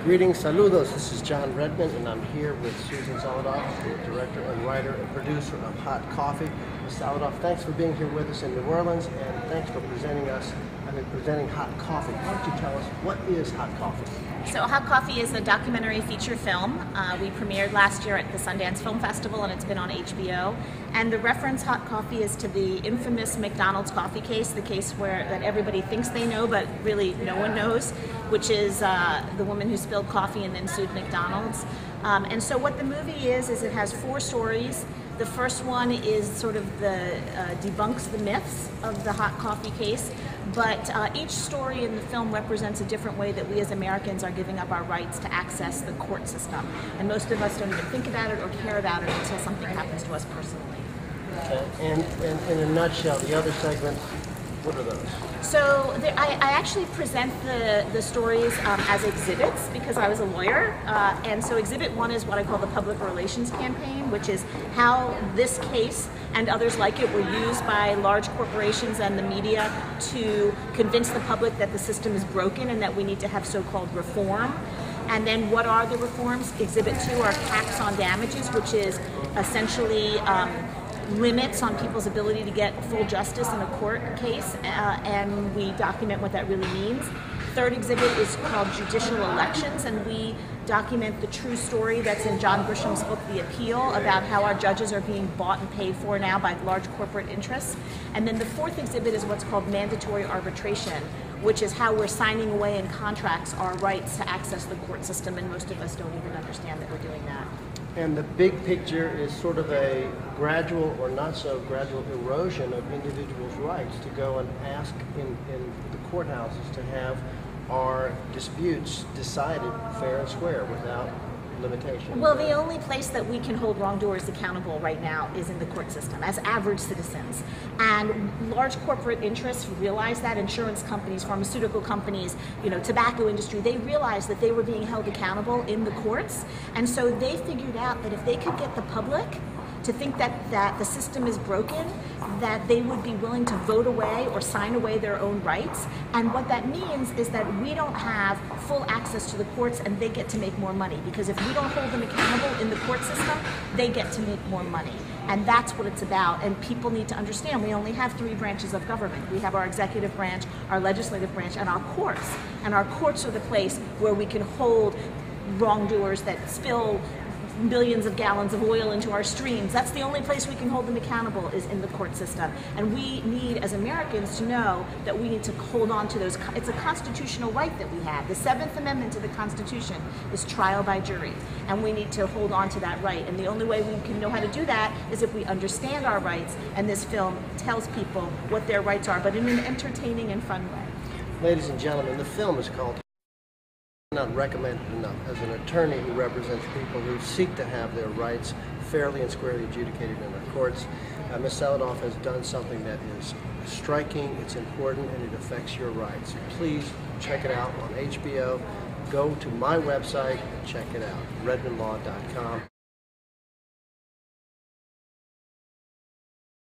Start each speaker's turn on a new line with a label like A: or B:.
A: Greetings, saludos. This is John Redmann, and I'm here with Susan Saladoff, the director and writer and producer of Hot Coffee. Ms. Saladoff, thanks for being here with us in New Orleans, and thanks for presenting Hot Coffee. Why don't you tell us, what is Hot Coffee?
B: So Hot Coffee is a documentary feature film. We premiered last year at the Sundance Film Festival, and it's been on HBO. And the reference Hot Coffee is to the infamous McDonald's coffee case, the case that everybody thinks they know, but really no one knows, which is the woman who spilled coffee and then sued McDonald's. And so what the movie is it has 4 stories. The first one is sort of debunks the myths of the hot coffee case, but each story in the film represents a different way that we as Americans are giving up our rights to access the court system. And most of us don't even think about it or care about it until something happens to us personally.
A: Okay. And in a nutshell, the other segments, what are those?
B: So I actually present the stories as exhibits because I was a lawyer. And so exhibit 1 is what I call the public relations campaign, which is how this case and others like it were used by large corporations and the media to convince the public that the system is broken and that we need to have so-called reform. And then what are the reforms? Exhibit 2 are caps on damages, which is essentially limits on people's ability to get full justice in a court case, and we document what that really means. Third exhibit is called Judicial Elections, and we document the true story that's in John Grisham's book, The Appeal, about how our judges are being bought and paid for now by large corporate interests. And then the 4th exhibit is what's called mandatory arbitration, which is how we're signing away in contracts our rights to access the court system, and most of us don't even understand that we're doing that.
A: And the big picture is sort of a gradual or not so gradual erosion of individuals' rights to go and ask in the courthouses to have our disputes decided fair and square without limitation.
B: Well, the only place that we can hold wrongdoers accountable right now is in the court system as average citizens. And large corporate interests realize that, insurance companies, pharmaceutical companies, tobacco industry, they realized that they were being held accountable in the courts. And so they figured out that if they could get the public to think that the system is broken, that they would be willing to vote away or sign away their own rights. And what that means is that we don't have full access to the courts and they get to make more money. Because if we don't hold them accountable in the court system, they get to make more money. And that's what it's about. And people need to understand we only have 3 branches of government. We have our executive branch, our legislative branch, and our courts. And our courts are the place where we can hold wrongdoers that spill millions of gallons of oil into our streams. That's the only place we can hold them accountable, is in the court system. And we need, as Americans, to know that we need to hold on to those. It's a constitutional right that we have. The 7th Amendment to the Constitution is trial by jury, and we need to hold on to that right. And the only way we can know how to do that is if we understand our rights, and this film tells people what their rights are, but in an entertaining and fun way.
A: Ladies and gentlemen, the film is called Not Recommended Enough. As an attorney who represents people who seek to have their rights fairly and squarely adjudicated in our courts, Ms. Saladoff has done something that is striking, it's important, and it affects your rights. Please check it out on HBO. Go to my website and check it out, redmannlaw.com.